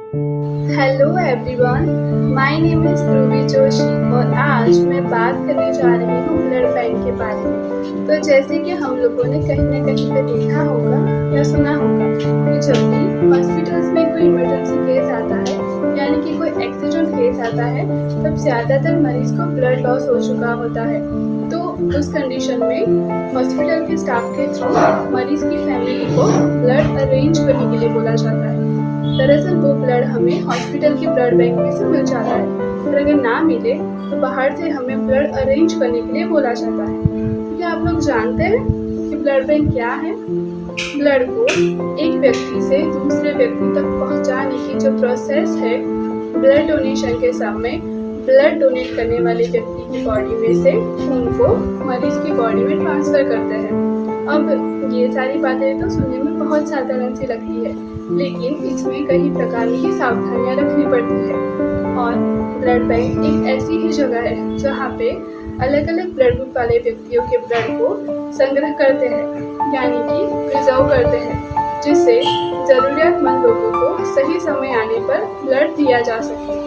Hello everyone, my name is Dhruvi Joshi और आज मैं बात करने जा रही हूँ ब्लड बैंक के बारे में। तो जैसे कि हम लोगों ने कहीं ना कहीं पे देखा होगा या सुना होगा कि जब भी हॉस्पिटल्स में कोई इमरजेंसी केस आता है यानी कि कोई एक्सीडेंट केस आता है तब ज़्यादातर मरीज को ब्लड लॉस हो चुका होता है। तो उस कंडीशन में हॉस्पिटल के स्टाफ के थ्रू मरीज की फैमिली को ब्लड अरेंज करने के लिए बोला जाता है। दरअसल वो ब्लड हमें हॉस्पिटल के ब्लड बैंक में से मिल जाता है और अगर ना मिले तो बाहर से हमें ब्लड अरेंज करने के लिए बोला जाता है। क्या आप लोग जानते हैं कि ब्लड बैंक क्या है? ब्लड को एक व्यक्ति से दूसरे व्यक्ति तक पहुंचाने की जो प्रोसेस है, ब्लड डोनेशन के समय ब्लड डोनेट करने वाले व्यक्ति की बॉडी में से खून को मरीज की बॉडी में ट्रांसफर करते हैं। अब ये सारी बातें तो सुनने में बहुत साधारण सी लगती है, लेकिन इसमें कई प्रकार की सावधानियां रखनी पड़ती है। और ब्लड बैंक एक ऐसी ही जगह है जहाँ पे अलग अलग ब्लड ग्रुप वाले व्यक्तियों के ब्लड को संग्रह करते हैं यानी कि प्रिजर्व करते हैं, जिससे ज़रूरियातमंद लोगों को सही समय आने पर ब्लड दिया जा सके।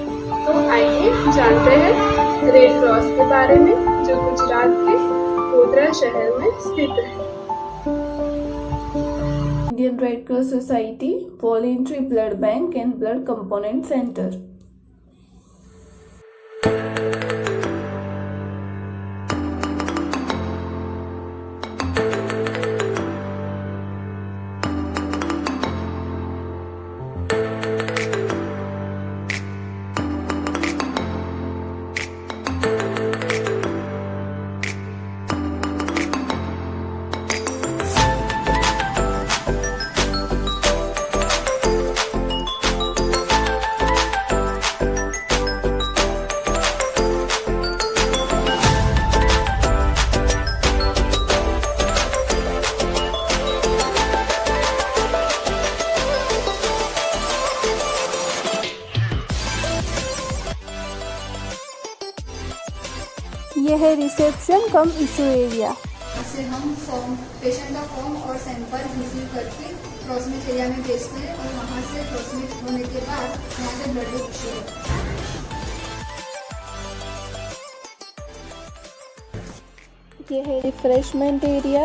तो आइए जानते हैं रेड क्रॉस के बारे में, जो गुजरात के गोधरा शहर में स्थित है। Indian Red Cross Society Voluntary Blood Bank and Blood Component Center. यह है रिसेप्शन कम इशू एरिया। इससे हम पेशेंट का फॉर्म और सैंपल रिसीव करके क्रॉसमेच एरिया में भेजते हैं और वहाँ से क्रॉसमेच होने के बाद यहाँ से ब्लड इशू होता है। यह है रिफ्रेशमेंट एरिया।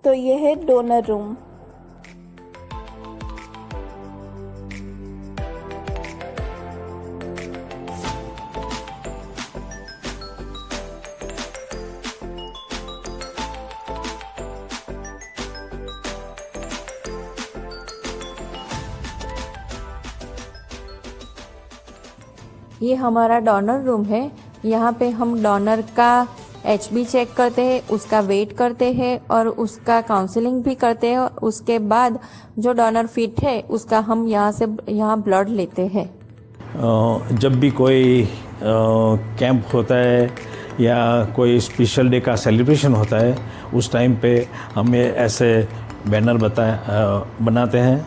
तो यह है डोनर रूम। ये हमारा डोनर रूम है। यहाँ पे हम डोनर का HB चेक करते हैं, उसका वेट करते हैं और उसका काउंसलिंग भी करते हैं। और उसके बाद जो डोनर फिट है उसका हम यहाँ ब्लड लेते हैं। जब भी कोई कैंप होता है या कोई स्पेशल डे का सेलिब्रेशन होता है, उस टाइम पे हम ये ऐसे बैनर बनाते हैं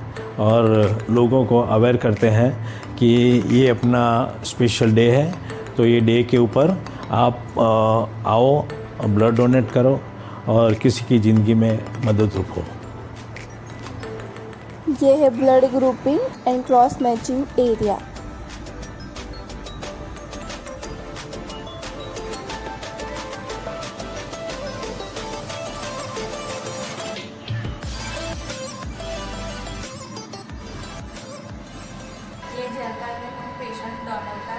और लोगों को अवेयर करते हैं कि ये अपना स्पेशल डे है, तो ये डे के ऊपर आप आओ, ब्लड डोनेट करो और किसी की ज़िंदगी में मदद हो। ये है blood grouping and cross matching area. ये जलकर में हम पेशेंट डोनर का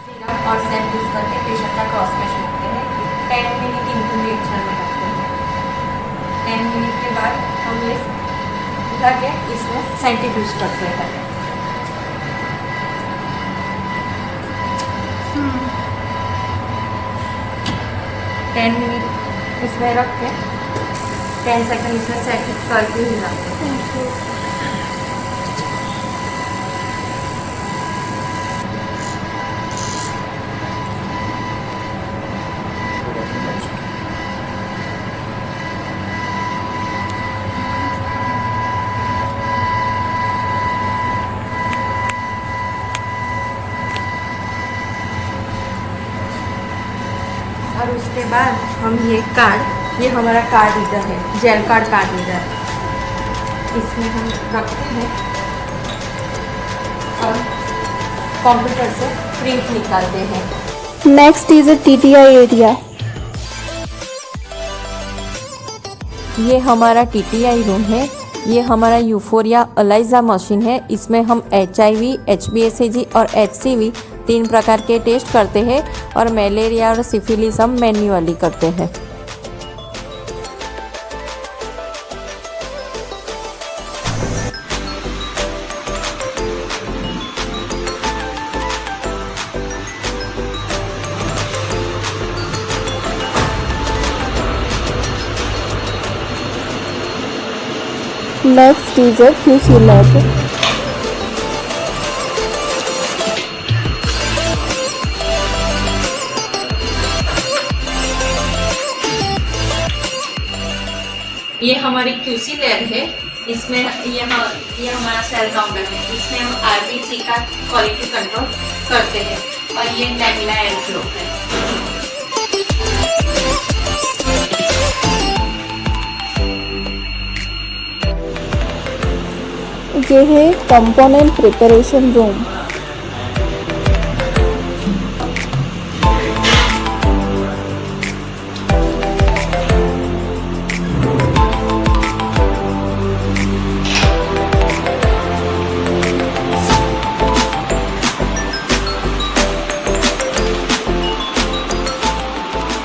सीरम और सेल यूज करके पेशेंट का क्रॉस मैच रखते हैं। 10 मिनट इंक्यूबेटर में रखते हैं। 10 मिनट के बाद हम ये उठा के इसमें सेंट्रीफ्यूज करते हैं। 10 मिनट इसमें रख के 10 सेकंड इसमें सेंट्रीफ्यूज करके ही रखते हैं। और उसके बाद हम ये कार्ड ये हमारा कार्ड रीडर है, जेल कार्ड रीडर। इसमें हम रखते हैं और कंप्यूटर से प्रिंट निकालते हैं। Next is a TTI area. ये हमारा TTI रूम है। ये हमारा यूफोरिया अलाइजा मशीन है। इसमें हम HIV, HBsAg और HCV 3 प्रकार के टेस्ट करते हैं और मलेरिया और सिफिलिस हम मैन्युअली करते हैं। Next is a QC lab. ये हमारी QC लैब है। इसमें ये हमारा सेल काउंटर है। इसमें हम RBC का क्वालिटी कंट्रोल करते हैं और ये लैमिना एयर फ्लो है। ये है कंपोनेंट प्रिपरेशन रूम।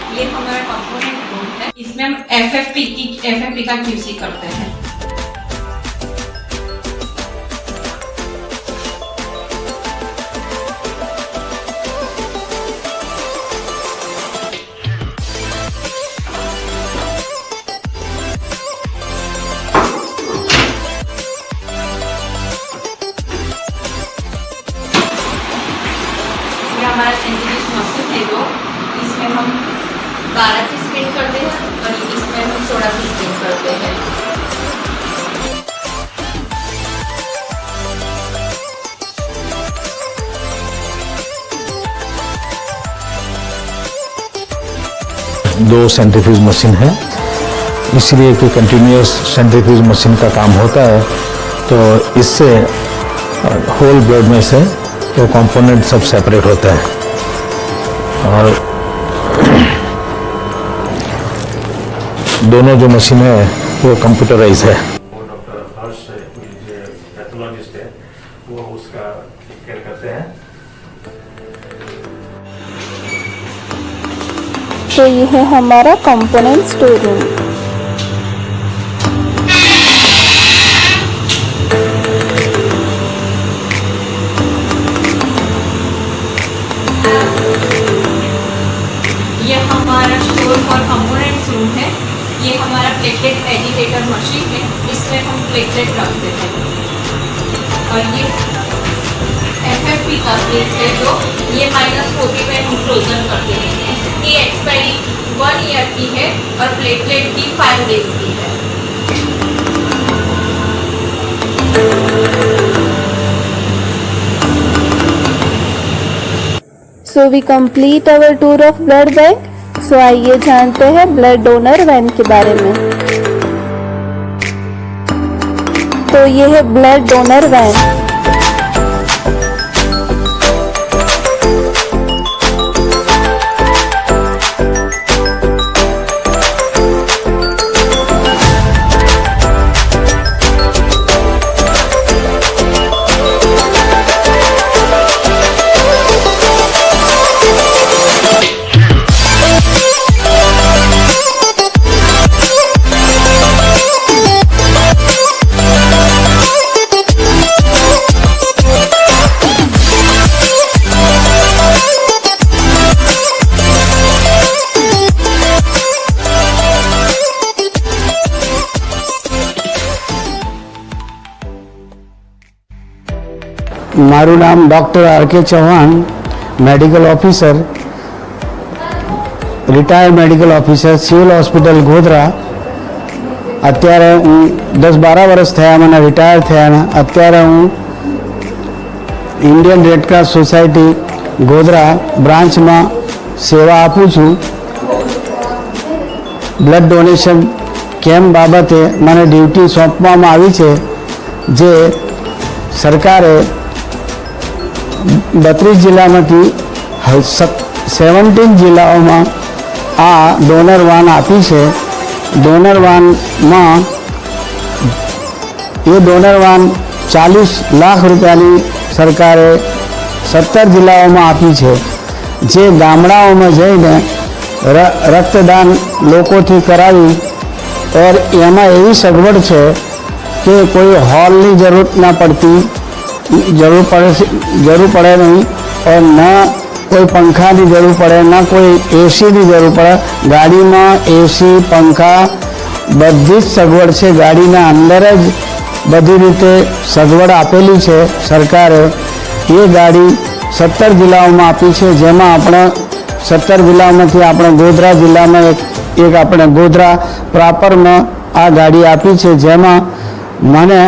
ये हमारा कंपोनेंट रूम है। इसमें हम FFP का QC करते हैं। ये हमारा सेंट्रीफ्यूज मशीन है जो इसमें हम 12 की स्पिन करते हैं और इसमें हम 16 की स्पिन करते हैं। दो सेंट्रीफ्यूज मशीन है, इसलिए कि कंटिन्यूस सेंट्रीफ्यूज मशीन का काम होता है, तो इससे होल ब्लड में से वो कंपोनेंट सब सेपरेट होता है। और दोनों जो मशीन है वो कंप्यूटराइज है। डॉक्टर हर्ष जो पैथोलॉजिस्ट है वो उसका केयर करते हैं। तो ये है हमारा कंपोनेंट स्टोर रूम। ये हमारा स्टोर फॉर कंपोनेंट्स रूम है। ये हमारा प्लेटलेट एजिटेटर मशीन है। इसमें हम प्लेटलेट रखते हैं और ये FFP का प्लेट है जो ये -40 में हम फ्रोजन करते हैं। इसकी एक्सपायरी 1 ईयर की है और प्लेटलेट की 5 डेज की है। So we complete our tour of blood bank. So आइए जानते हैं ब्लड डोनर वैन के बारे में। तो ये है ब्लड डोनर वैन। મારું નામ doctor RK Chauhan, medical officer, retired medical officer, civil hospital Godhra. અત્યારે હું 10-12 વર્ષ થયા મને રિટાયર થયા। અત્યારે હું Indian Red Cross Society Godhra બ્રાન્ચમાં સેવા આપું છું। બ્લડ ડોનેશન કેમ્પ બાબતે મને ડ્યુટી સોંપવામાં આવી છે, જે સરકારે 32 જિલ્લામાંથી 17 જિલ્લાઓમાં આ ડોનર વાન આપી છે. ડોનર વાનમાં એ ડોનર વાન 40 લાખ રૂપિયાની સરકારે 17 જિલ્લાઓમાં આપી છે, જે ગામડાઓમાં જઈને રક્તદાન લોકોથી કરાવી. और એમાં એવી સગવડ છે કે કોઈ હોલની જરૂર ના પડતી, જરૂર પડે નહીં, और ના કોઈ પંખાની જરૂર પડે, ના કોઈ એસીની જરૂર પડે. ગાડીમાં એસી, પંખા બધી જ સગવડ છે. ગાડીના અંદર જ બધી રીતે સગવડ આપેલી છે સરકારે. એ ગાડી 17 જિલ્લાઓમાં આપી છે, જેમાં આપણે 17 જિલ્લાઓમાંથી આપણે ગોધરા જિલ્લામાં એક આપણે ગોધરા પ્રોપરમાં આ ગાડી આપી છે, જેમાં મને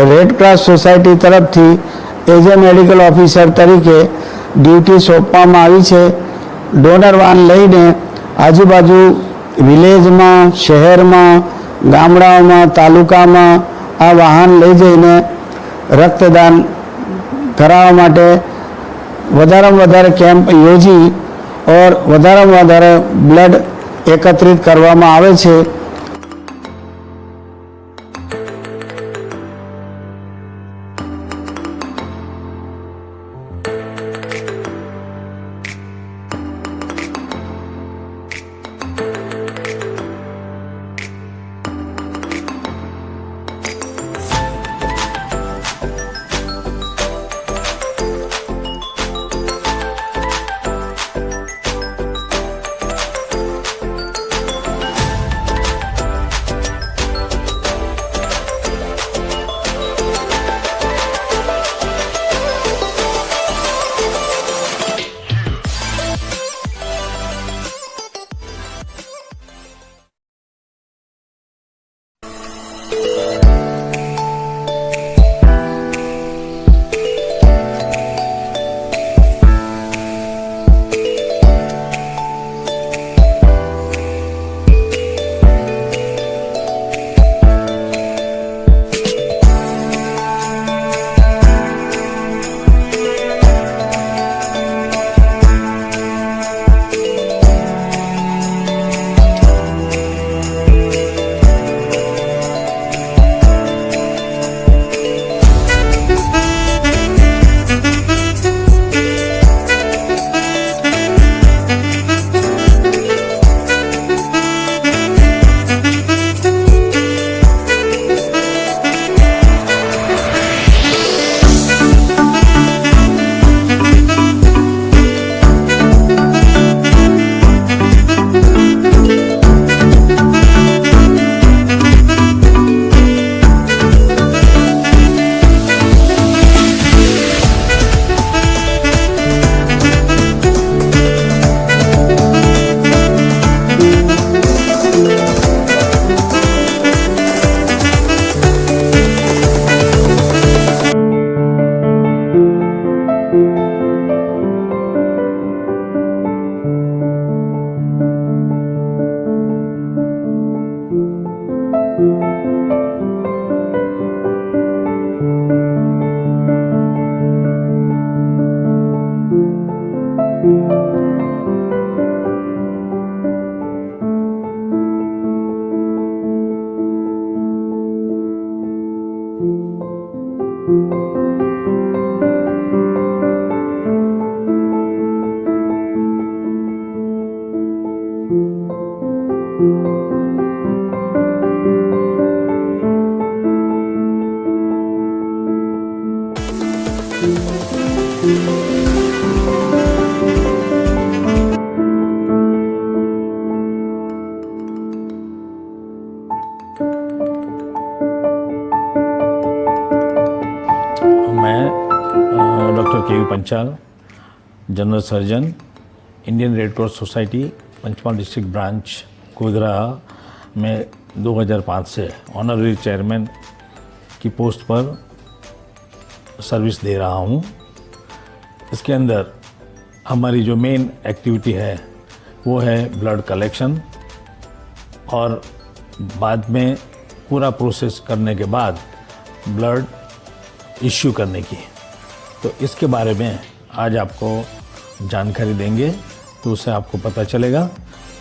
રેડક્રોસ સોસાયટી તરફથી એઝ એ મેડિકલ ઓફિસર તરીકે ડ્યુટી સોંપવામાં આવી છે. ડોનર વાન લઈને આજુબાજુ વિલેજમાં, શહેરમાં, ગામડાઓમાં, તાલુકામાં આ વાહન લઈ જઈને રક્તદાન કરાવવા માટે વધારેમાં વધારે કેમ્પ યોજી और વધારેમાં વધારે બ્લડ એકત્રિત કરવામાં આવે છે. Doctor K V Panchal, general surgeon, Indian Red Cross Society Panchmahal district branch Godhra में 2005 से ऑनररी चेयरमैन की पोस्ट पर सर्विस दे रहा हूँ. इसके अंदर हमारी जो मेन एक्टिविटी है वो है ब्लड कलेक्शन और बाद में पूरा प्रोसेस करने के बाद ब्लड इश्यू करने की। तो इसके बारे में आज आपको जानकारी देंगे, तो उससे आपको पता चलेगा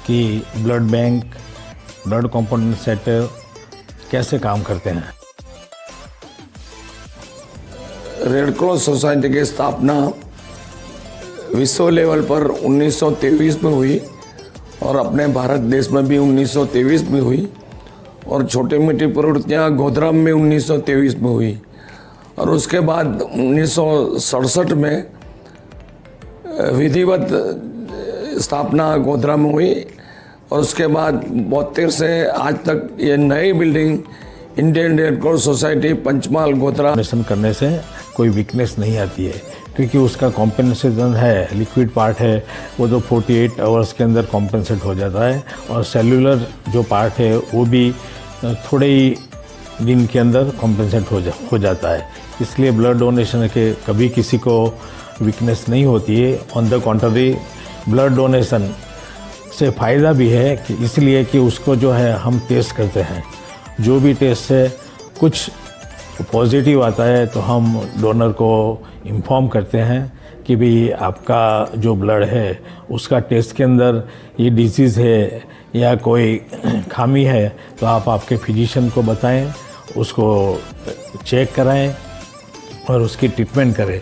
कि blood bank, blood compounding centre कैसे काम करते हैं। रेड क्रॉस सोसाइटी की स्थापना विश्व लेवल पर 1923 में हुई और अपने भारत देश में भी 1923 में हुई, और छोटी मोटी प्रवृत्तियाँ गोधरा में 1923 में हुई, और उसके बाद 1967 में विधिवत स्थापना गोधरा में हुई, और उसके बाद 72 से आज तक ये नई building Indian Red Cross Society Panchmahal Godhra. Donation करने से कोई वीकनेस नहीं आती है, क्योंकि उसका कॉम्पेंसेशन है, लिक्विड पार्ट है वो तो 48 आवर्स के अंदर कॉम्पेंसेट हो जाता है, और सेलुलर जो पार्ट है वो भी थोड़े ही दिन के अंदर कॉम्पेंसेट हो जाता है। इसलिए ब्लड डोनेशन के कभी किसी को वीकनेस नहीं होती है। On the contrary, blood donation से फ़ायदा भी है कि इसलिए कि उसको जो है हम टेस्ट करते हैं, जो भी टेस्ट से कुछ पॉजिटिव आता है तो हम डोनर को इन्फॉर्म करते हैं कि भाई आपका जो ब्लड है उसका टेस्ट के अंदर ये डिजीज़ है या कोई खामी है, तो आप आपके फिजिशियन को बताएं, उसको चेक कराएं और उसकी ट्रीटमेंट करें।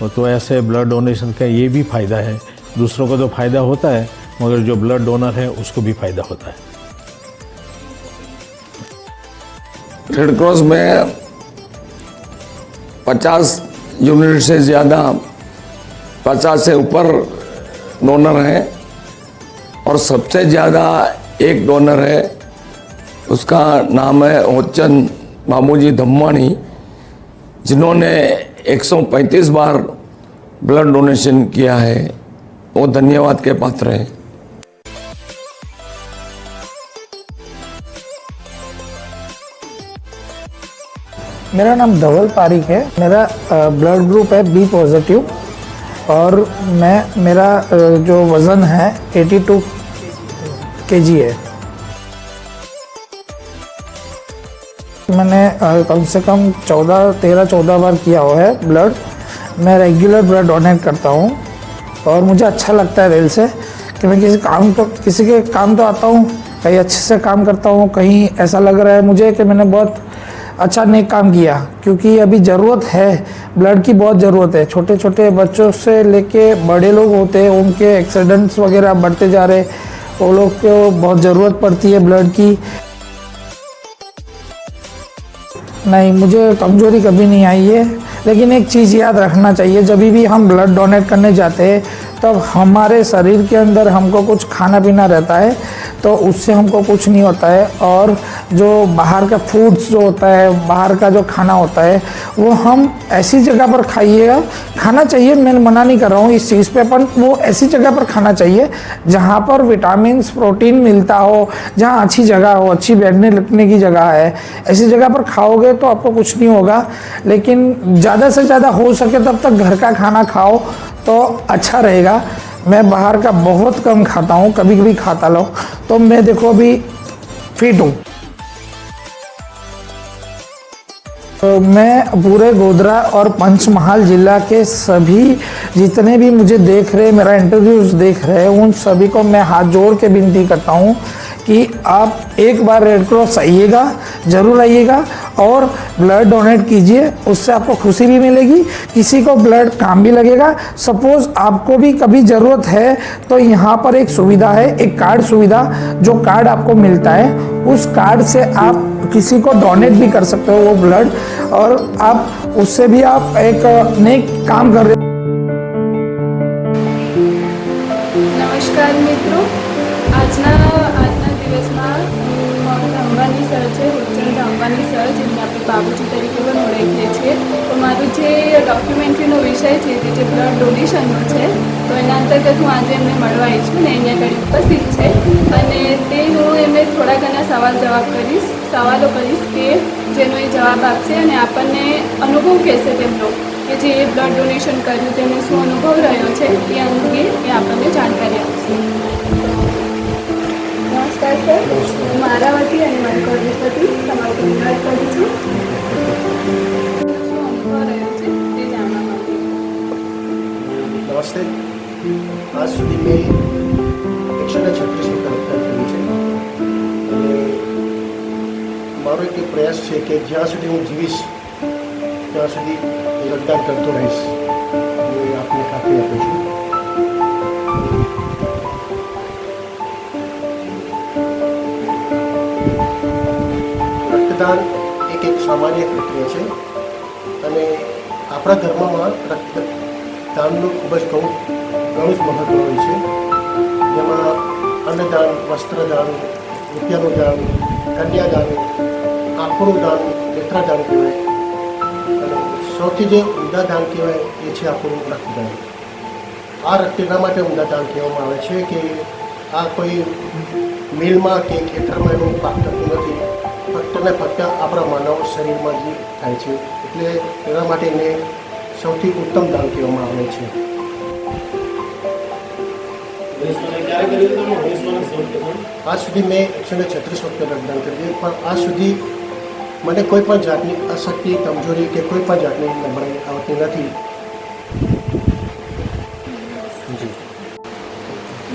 तो ऐसे ब्लड डोनेशन का ये भी फ़ायदा है, दूसरों को तो फ़ायदा होता है मगर जो ब्लड डोनर है उसको भी फ़ायदा होता है। रेड क्रॉस में 50 यूनिट से ज़्यादा, 50 से ऊपर डोनर हैं, और सबसे ज़्यादा एक डोनर है, उसका नाम है होचन बाबूजी धम्मानी, जिन्होंने 135 बार ब्लड डोनेशन किया है। वो धन्यवाद के पात्र हैं। मेरा नाम धवल पारिक है। मेरा ब्लड ग्रुप है बी पॉजिटिव, और मेरा जो वज़न है 82 kg है। मैंने कम से कम 13-14 बार किया हुआ है ब्लड। मैं रेगुलर ब्लड डोनेट करता हूँ और मुझे अच्छा लगता है दिल से कि मैं किसी के काम तो आता हूँ, कहीं अच्छे से काम करता हूँ, कहीं ऐसा लग रहा है मुझे कि मैंने बहुत अच्छा नेक काम किया, क्योंकि अभी ज़रूरत है, ब्लड की बहुत ज़रूरत है। छोटे छोटे बच्चों से लेके बड़े लोग होते हैं, उनके एक्सीडेंट्स वगैरह बढ़ते जा रहे, वो लोग को बहुत ज़रूरत पड़ती है ब्लड की। नहीं, मुझे कमज़ोरी कभी नहीं आई है, लेकिन एक चीज़ याद रखना चाहिए, जब भी हम ब्लड डोनेट करने जाते हैं तब हमारे शरीर के अंदर हमको कुछ खाना पीना रहता है, तो उससे हमको कुछ नहीं होता है। और जो बाहर का फूड्स जो होता है, बाहर का जो खाना होता है, वो हम ऐसी जगह पर खाइएगा, खाना चाहिए, मैं मना नहीं कर रहा हूँ इस चीज़ पे, पर वो ऐसी जगह पर खाना चाहिए जहाँ पर विटामिन्स, प्रोटीन मिलता हो, जहाँ अच्छी जगह हो, अच्छी बैठने लिखने की जगह है। ऐसी जगह पर खाओगे तो आपको कुछ नहीं होगा, लेकिन ज़्यादा से ज़्यादा हो सके तब तक घर का खाना खाओ तो अच्छा रहेगा। मैं बाहर का बहुत कम खाता हूँ, कभी कभी खाता लो, तो मैं देखो अभी फिट हूँ। तो मैं पूरे गोधरा और पंचमहाल जिला के सभी जितने भी मुझे देख रहे, मेरा इंटरव्यूज़ देख रहे हैं, उन सभी को मैं हाथ जोड़ के विनती करता हूँ कि आप एक बार रेड क्रॉस आइएगा, ज़रूर आइएगा और ब्लड डोनेट कीजिए। उससे आपको खुशी भी मिलेगी, किसी को ब्लड काम भी लगेगा। सपोज़ आपको भी कभी ज़रूरत है तो यहाँ पर एक सुविधा है, एक कार्ड सुविधा, जो कार्ड आपको मिलता है, उस कार्ड से आप किसी को डोनेट भी कर सकते हो वो ब्लड, और आप उससे भी आप एक नेक काम कर रहे हो। નમસ્કાર મિત્રો, આજના દિવસમાં મારું અંબાની સર છે, હુચંદ અંબાની સર, જેમને આપણે બાબુજી તરીકે પણ ઓળખીએ છીએ। તો મારું જે ડોક્યુમેન્ટરીનો વિષય છે જે બ્લડ ડોનેશનનો છે, તો એના અંતર્ગત હું આજે એમને મળવા આવી છું ને અહીંયા આગળ ઉપસ્થિત છે, અને તે હું એમને થોડા ઘણા સવાલો કરીશ કે જેનો એ જવાબ આપશે અને આપણને અનુભવ કહેશે તેમનો કે જે બ્લડ ડોનેશન કર્યું તેનો શું અનુભવ રહ્યો છે એ અંગે એ આપણને જાણકારી આપશે। નમસ્કાર સર, મારા છે કે જ્યાં સુધી હું જીવીશ ત્યાં સુધી રક્તદાન કરતો રહીશ, હું આપને ખાતરી આપું છું. રક્તદાન એક સામાન્ય પ્રક્રિયા છે અને આપણા ધર્મમાં રક્તદાનનું ખૂબ જ ઘણું જ મહત્વ હોય છે. જેમાં અન્નદાન, વસ્ત્રદાન, રૂપિયાનું દાન, કન્યાદાન, આંખોનું દાન, નેત્રદાન કહેવાય અને સૌથી જે ઉમદા દાન કહેવાય એ છે આપણું રક્તદાન. આ રક્તદાન માટે ઉમદા દાન કહેવામાં આવે છે કે આ કોઈ મિલમાં કે ખેતરમાં એનું પાક થતું નથી, ફક્ત ને ફક્ત આપણા માનવ શરીરમાં જ થાય છે. એટલે એના માટે એને સૌથી ઉત્તમ દાન કહેવામાં આવે છે. આજ સુધી મેં 136 વખત રક્તદાન કર્યું, પણ આજ સુધી મને કોઈ પણ જાતની અશક્તિ, કમજોરી કે કોઈ પણ જાતની નબળાઈ આવતી નથી.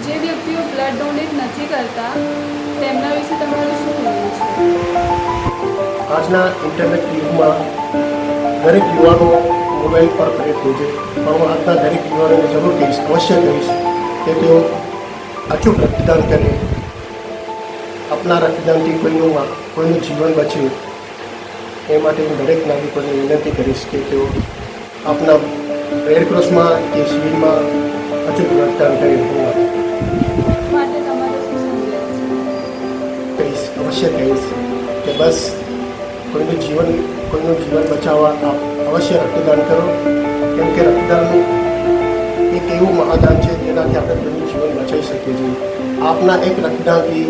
જે વ્યક્તિઓ બ્લડ ડોનેટ નથી કરતા તેમના વિશે તમારું શું કહેવું છે? આજના ઇન્ટરનેટ યુગમાં દરેક યુવાનો મોબાઈલ પર પ્રેરિત હોય છે, પણ હું આજના દરેક યુવાનોને જરૂર કહીશ, અવશ્ય કહીશ કે તેઓ અચૂક રક્તદાન કરે. આપના રક્તદાનથી કોઈનું જીવન બચે એ માટે હું દરેક નાગરિકોને વિનંતી કરીશ કે તેઓ આપના રેડક્રોસમાં કે શિબિરમાં અચૂક રક્તદાન કરે. માટે તમારો શું સંદેશ છે? કહીશ, અવશ્ય કહીશ કે બસ કોઈનું જીવન બચાવવા આપ અવશ્ય રક્તદાન કરો, કેમ કે રક્તદાનનું એક એવું મહાદાન છે જેનાથી આપણે કોઈનું જીવન બચાવી શકીએ છીએ. આપના એક રક્તદાનથી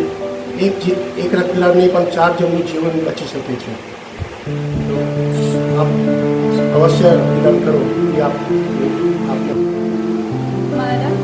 એક રક્તદાનની પણ 4 જણનું જીવન બચી શકે છે. આપ અવશ્ય રક્તદાન કરો એ આપને મારા